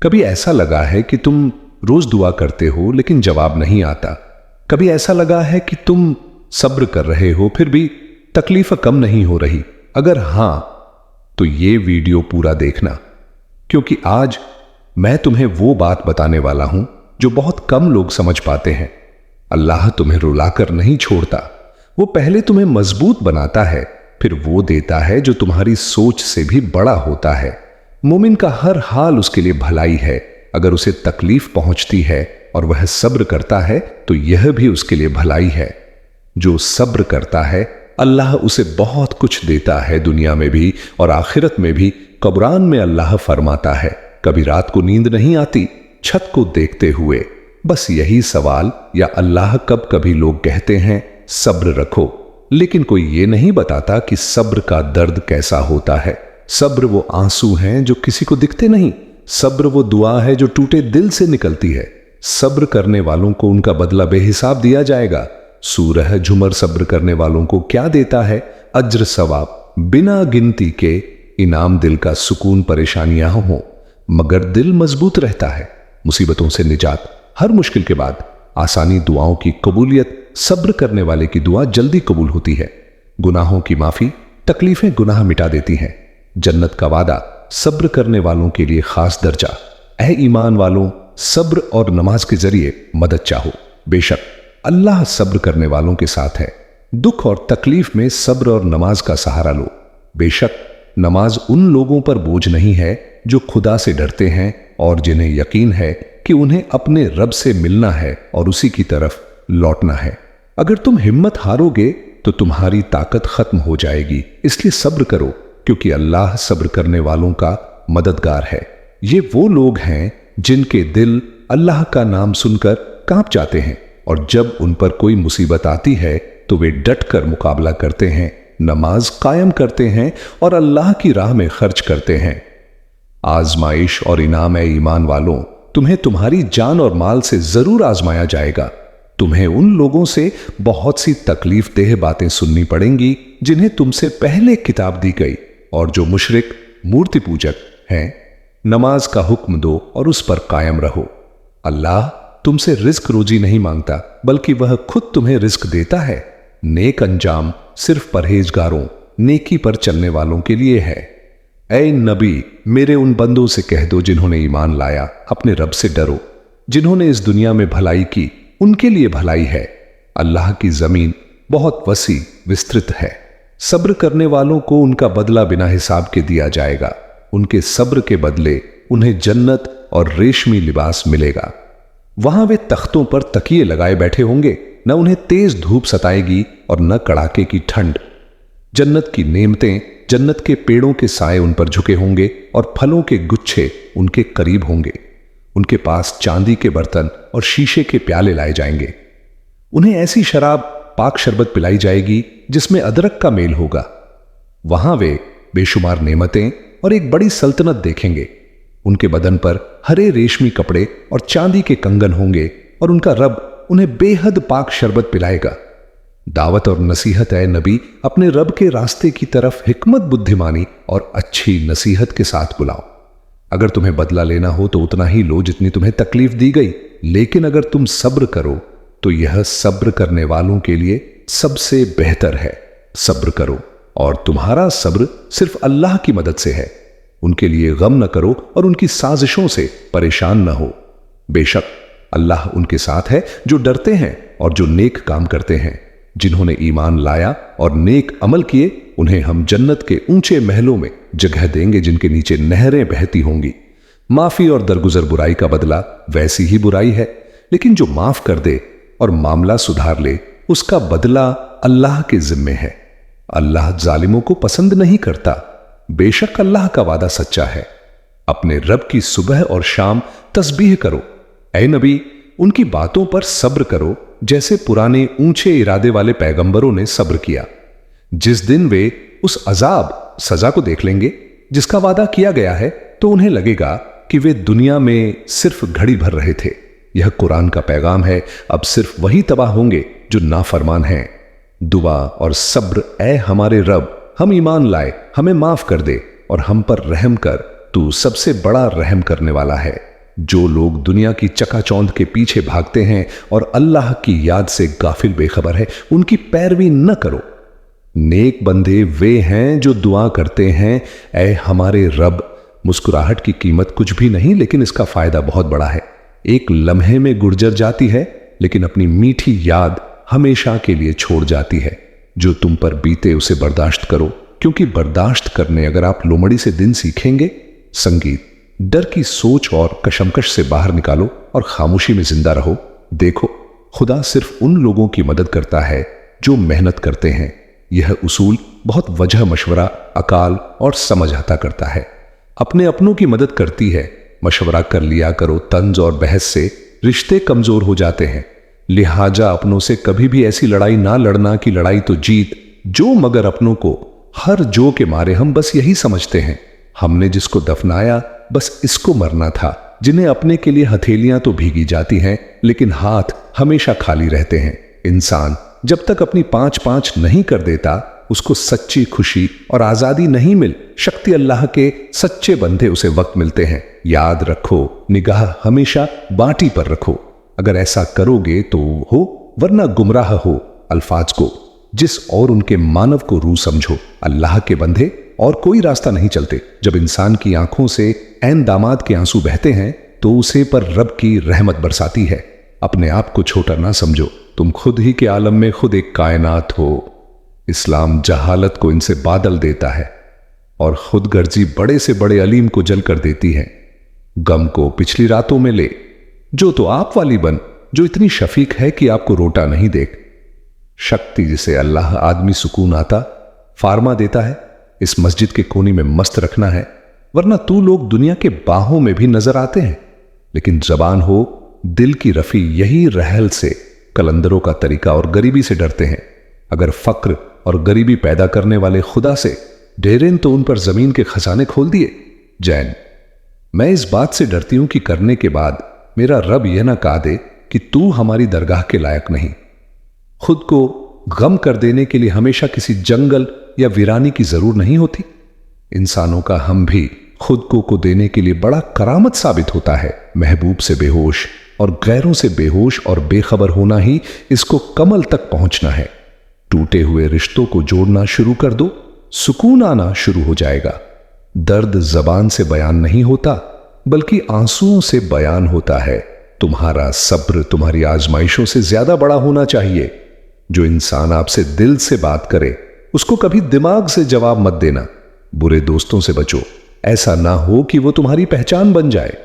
कभी ऐसा लगा है कि तुम रोज दुआ करते हो लेकिन जवाब नहीं आता। कभी ऐसा लगा है कि तुम सब्र कर रहे हो फिर भी तकलीफ कम नहीं हो रही। अगर हां तो ये वीडियो पूरा देखना, क्योंकि आज मैं तुम्हें वो बात बताने वाला हूं जो बहुत कम लोग समझ पाते हैं। अल्लाह तुम्हें रुलाकर नहीं छोड़ता, वो पहले तुम्हें मजबूत बनाता है, फिर वो देता है जो तुम्हारी सोच से भी बड़ा होता है। मोमिन का हर हाल उसके लिए भलाई है। अगर उसे तकलीफ पहुंचती है और वह सब्र करता है तो यह भी उसके लिए भलाई है। जो सब्र करता है अल्लाह उसे बहुत कुछ देता है, दुनिया में भी और आखिरत में भी। कुरान में अल्लाह फरमाता है, कभी रात को नींद नहीं आती छत को देखते हुए। बस यही सवाल या अल्लाह कब कभी लोग कहते हैं सब्र रखो, लेकिन कोई ये नहीं बताता कि सब्र का दर्द कैसा होता है। सब्र वो आंसू हैं जो किसी को दिखते नहीं। सब्र वो दुआ है जो टूटे दिल से निकलती है। सब्र करने वालों को उनका बदला बेहिसाब दिया जाएगा। सूरह झुमर सब्र करने वालों को क्या देता है? अज्र सवाब बिना गिनती के, इनाम दिल का सुकून परेशानियां हो मगर दिल मजबूत रहता है। मुसीबतों से निजात, हर मुश्किल के बाद आसानी, दुआओं की कबूलियत। सब्र करने वाले की दुआ जल्दी कबूल होती है। गुनाहों की माफी, तकलीफें गुनाह मिटा देती हैं। जन्नत का वादा, सब्र करने वालों के लिए खास दर्जा। ऐ ईमान वालों, सब्र और नमाज के जरिए मदद चाहो। बेशक अल्लाह सब्र करने वालों के साथ है। दुख और तकलीफ में सब्र और नमाज का सहारा लो। बेशक नमाज उन लोगों पर बोझ नहीं है जो खुदा से डरते हैं और जिन्हें यकीन है कि उन्हें अपने रब से मिलना है और उसी की तरफ लौटना है। अगर तुम हिम्मत हारोगे तो तुम्हारी ताकत खत्म हो जाएगी। इसलिए सब्र करो, क्योंकि अल्लाह सब्र करने वालों का मददगार है। ये वो लोग हैं जिनके दिल अल्लाह का नाम सुनकर कांप जाते हैं और जब उन पर कोई मुसीबत आती है तो वे डट कर मुकाबला करते हैं, नमाज कायम करते हैं और अल्लाह की राह में खर्च करते हैं। आजमाइश और इनाम है ईमान वालों, तुम्हें तुम्हारी जान और माल से जरूर आजमाया जाएगा। तुम्हें उन लोगों से बहुत सी तकलीफ देह बातें सुननी पड़ेंगी जिन्हें तुमसे पहले किताब दी गई, और जो मुशरिक मूर्ति पूजक हैं, नमाज का हुक्म दो और उस पर कायम रहो। अल्लाह तुमसे रिस्क रोजी नहीं मांगता, बल्कि वह खुद तुम्हें रिस्क देता है। नेक अंजाम सिर्फ परहेजगारों, नेकी पर चलने वालों के लिए है। ऐ नबी, मेरे उन बंदों से कह दो जिन्होंने ईमान लाया, अपने रब से डरो। जिन्होंने इस दुनिया में भलाई की उनके लिए भलाई है। अल्लाह की जमीन बहुत वसी विस्तृत है। सब्र करने वालों को उनका बदला बिना हिसाब के दिया जाएगा। उनके सब्र के बदले उन्हें जन्नत और रेशमी लिबास मिलेगा। वहां वे तख्तों पर तकिए लगाए बैठे होंगे, न उन्हें तेज धूप सताएगी और न कड़ाके की ठंड। जन्नत की नेमतें, जन्नत के पेड़ों के साए उन पर झुके होंगे और फलों के गुच्छे उनके करीब होंगे। उनके पास चांदी के बर्तन और शीशे के प्याले लाए जाएंगे। उन्हें ऐसी शराब, पाक शरबत पिलाई जाएगी जिसमें अदरक का मेल होगा। वहां वे बेशुमार नेमतें और एक बड़ी सल्तनत देखेंगे। उनके बदन पर हरे रेशमी कपड़े और चांदी के कंगन होंगे और उनका रब उन्हें बेहद पाक शरबत पिलाएगा। दावत और नसीहत है नबी, अपने रब के रास्ते की तरफ हिकमत, बुद्धिमानी और अच्छी नसीहत के साथ बुलाओ। अगर तुम्हें बदला लेना हो तो उतना ही लो जितनी तुम्हें तकलीफ दी गई, लेकिन अगर तुम सब्र करो तो यह सब्र करने वालों के लिए सबसे बेहतर है। सब्र करो और तुम्हारा सब्र सिर्फ अल्लाह की मदद से है। उनके लिए गम न करो और उनकी साजिशों से परेशान न हो। बेशक अल्लाह उनके साथ है जो डरते हैं और जो नेक काम करते हैं। जिन्होंने ईमान लाया और नेक अमल किए, उन्हें हम जन्नत के ऊंचे महलों में जगह देंगे जिनके नीचे नहरें बहती होंगी। माफी और दरगुजर बुराई का बदला वैसी ही बुराई है, लेकिन जो माफ कर दे और मामला सुधार ले, उसका बदला अल्लाह के जिम्मे है। अल्लाह जालिमों को पसंद नहीं करता। बेशक अल्लाह का वादा सच्चा है। अपने रब की सुबह और शाम तस्बीह करो। ऐ नबी, उनकी बातों पर सब्र करो जैसे पुराने ऊंचे इरादे वाले पैगंबरों ने सब्र किया। जिस दिन वे उस अजाब, सजा को देख लेंगे जिसका वादा किया गया है, तो उन्हें लगेगा कि वे दुनिया में सिर्फ घड़ी भर रहे थे। यह कुरान का पैगाम है। अब सिर्फ वही तबाह होंगे जो नाफरमान हैं। दुआ और सब्र, ऐ हमारे रब, हम ईमान लाए, हमें माफ कर दे और हम पर रहम कर, तू सबसे बड़ा रहम करने वाला है। जो लोग दुनिया की चकाचौंध के पीछे भागते हैं और अल्लाह की याद से गाफिल बेखबर है, उनकी पैरवी न करो। नेक बंदे वे हैं जो दुआ करते हैं, ऐ हमारे रब, मुस्कुराहट की कीमत कुछ भी नहीं, लेकिन इसका फायदा बहुत बड़ा है। एक लम्हे में गुर्जर जाती है, लेकिन अपनी मीठी याद हमेशा के लिए छोड़ जाती है। जो तुम पर बीते उसे बर्दाश्त करो, क्योंकि बर्दाश्त करने अगर आप लोमड़ी से दिन सीखेंगे। संगीत, डर की सोच और कशमकश से बाहर निकालो और खामोशी में जिंदा रहो। देखो, खुदा सिर्फ उन लोगों की मदद करता है जो मेहनत करते हैं। यह उसूल बहुत वजह, मशवरा, अकाल और समझ अता करता है। अपने अपनों की मदद करती है। मशवरा कर लिया करो, तंज और बहस से रिश्ते कमजोर हो जाते हैं। लिहाजा अपनों से कभी भी ऐसी लड़ाई ना लड़ना कि लड़ाई तो जीत जो, मगर अपनों को हर जो के मारे हम बस यही समझते हैं, हमने जिसको दफनाया बस इसको मरना था। जिन्हें अपने के लिए हथेलियां तो भीगी जाती हैं, लेकिन हाथ हमेशा खाली रहते हैं। इंसान जब तक अपनी पांच पांच नहीं कर देता, उसको सच्ची खुशी और आजादी नहीं मिल। शक्ति अल्लाह के सच्चे बंदे उसे वक्त मिलते हैं। याद रखो, निगाह हमेशा बाटी पर रखो। अगर ऐसा करोगे तो हो, वरना गुमराह हो। अल्फाज को जिस और उनके मानव को रूह समझो। अल्लाह के बंदे और कोई रास्ता नहीं चलते। जब इंसान की आंखों से ऐन दामाद के आंसू बहते हैं तो उसे पर रब की रहमत बरसाती है। अपने आप को छोटा ना समझो, तुम खुद ही के आलम में खुद एक कायनात हो। इस्लाम जहालत को इनसे बादल देता है और खुद गर्जी बड़े से बड़े अलीम को जल कर देती है। गम को पिछली रातों में ले, जो तो आप वाली बन, जो इतनी शफीक है कि आपको रोटा नहीं देख। शक्ति जिसे अल्लाह आदमी सुकून आता फार्मा देता है, इस मस्जिद के कोने में मस्त रखना है, वरना तू लोग दुनिया के बाहों में भी नजर आते हैं, लेकिन जबान हो दिल की रफी। यही रहल से कलंदरों का तरीका और गरीबी से डरते हैं। अगर फक्र और गरीबी पैदा करने वाले खुदा से डेरेन तो उन पर जमीन के खजाने खोल दिए। जैन, मैं इस बात से डरती हूं कि करने के बाद मेरा रब यह ना कहा दे कि तू हमारी दरगाह के लायक नहीं। खुद को गम कर देने के लिए हमेशा किसी जंगल या वीरानी की जरूर नहीं होती। इंसानों का हम भी खुद को देने के लिए बड़ा करामत साबित होता है। महबूब से बेहोश और गैरों से बेहोश और बेखबर होना ही इसको कमल तक पहुंचना है। टूटे हुए रिश्तों को जोड़ना शुरू कर दो, सुकून आना शुरू हो जाएगा। दर्द जबान से बयान नहीं होता, बल्कि आंसुओं से बयान होता है। तुम्हारा सब्र तुम्हारी आजमाइशों से ज्यादा बड़ा होना चाहिए। जो इंसान आपसे दिल से बात करे, उसको कभी दिमाग से जवाब मत देना। बुरे दोस्तों से बचो, ऐसा ना हो कि वो तुम्हारी पहचान बन जाए।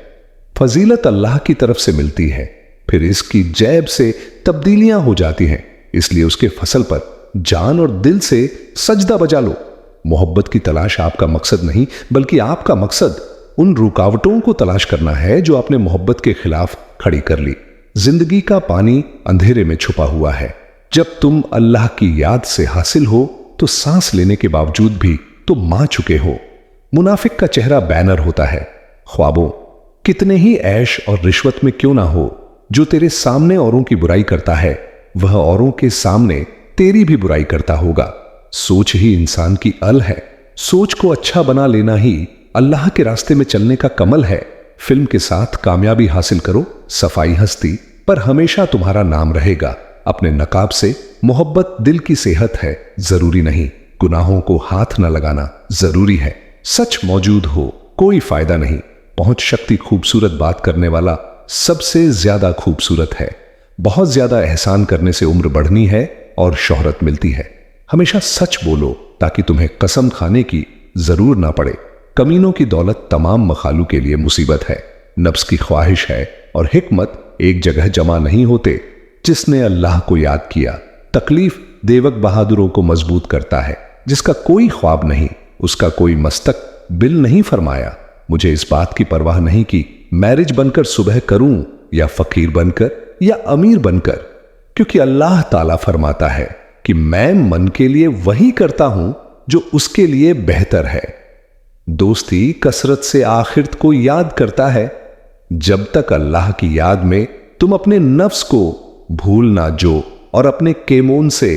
फजीलत अल्लाह की तरफ से मिलती है, फिर इसकी जैब से तब्दीलियां हो जाती हैं। इसलिए उसके फसल पर जान और दिल से सजदा बजा लो। मोहब्बत की तलाश आपका मकसद नहीं, बल्कि आपका मकसद उन रुकावटों को तलाश करना है जो आपने मोहब्बत के खिलाफ खड़ी कर ली। जिंदगी का पानी अंधेरे में छुपा हुआ है। जब तुम अल्लाह की याद से हासिल हो तो सांस लेने के बावजूद भी तुम मा चुके हो। मुनाफिक का चेहरा बैनर होता है। ख्वाबों कितने ही ऐश और रिश्वत में क्यों ना हो, जो तेरे सामने औरों की बुराई करता है, वह औरों के सामने तेरी भी बुराई करता होगा। सोच ही इंसान की अल है। सोच को अच्छा बना लेना ही अल्लाह के रास्ते में चलने का कमल है। फिल्म के साथ कामयाबी हासिल करो, सफाई हस्ती पर हमेशा तुम्हारा नाम रहेगा। अपने नकाब से मोहब्बत दिल की सेहत है, जरूरी नहीं। गुनाहों को हाथ न लगाना जरूरी है। सच मौजूद हो कोई फायदा नहीं। पहुंच शक्ति खूबसूरत बात करने वाला सबसे ज्यादा खूबसूरत है। बहुत ज्यादा एहसान करने से उम्र बढ़नी है और शोहरत मिलती है। हमेशा सच बोलो ताकि तुम्हें कसम खाने की जरूर ना पड़े। कमीनों की दौलत तमाम मखालू के लिए मुसीबत है। नफ्स की ख्वाहिश है और हिकमत एक जगह जमा नहीं होते। जिसने अल्लाह को याद किया, तकलीफ देवक बहादुरों को मजबूत करता है। जिसका कोई ख्वाब नहीं, उसका कोई मस्तक बिल नहीं फरमाया। मुझे इस बात की परवाह नहीं कि मैरिज बनकर सुबह करूं या फकीर बनकर या अमीर बनकर, क्योंकि अल्लाह ताला फरमाता है कि मैं मन के लिए वही करता हूं जो उसके लिए बेहतर है। दोस्ती कसरत से आखिरत को याद करता है। जब तक अल्लाह की याद में तुम अपने नफ्स को भूल ना जो और अपने केमोन से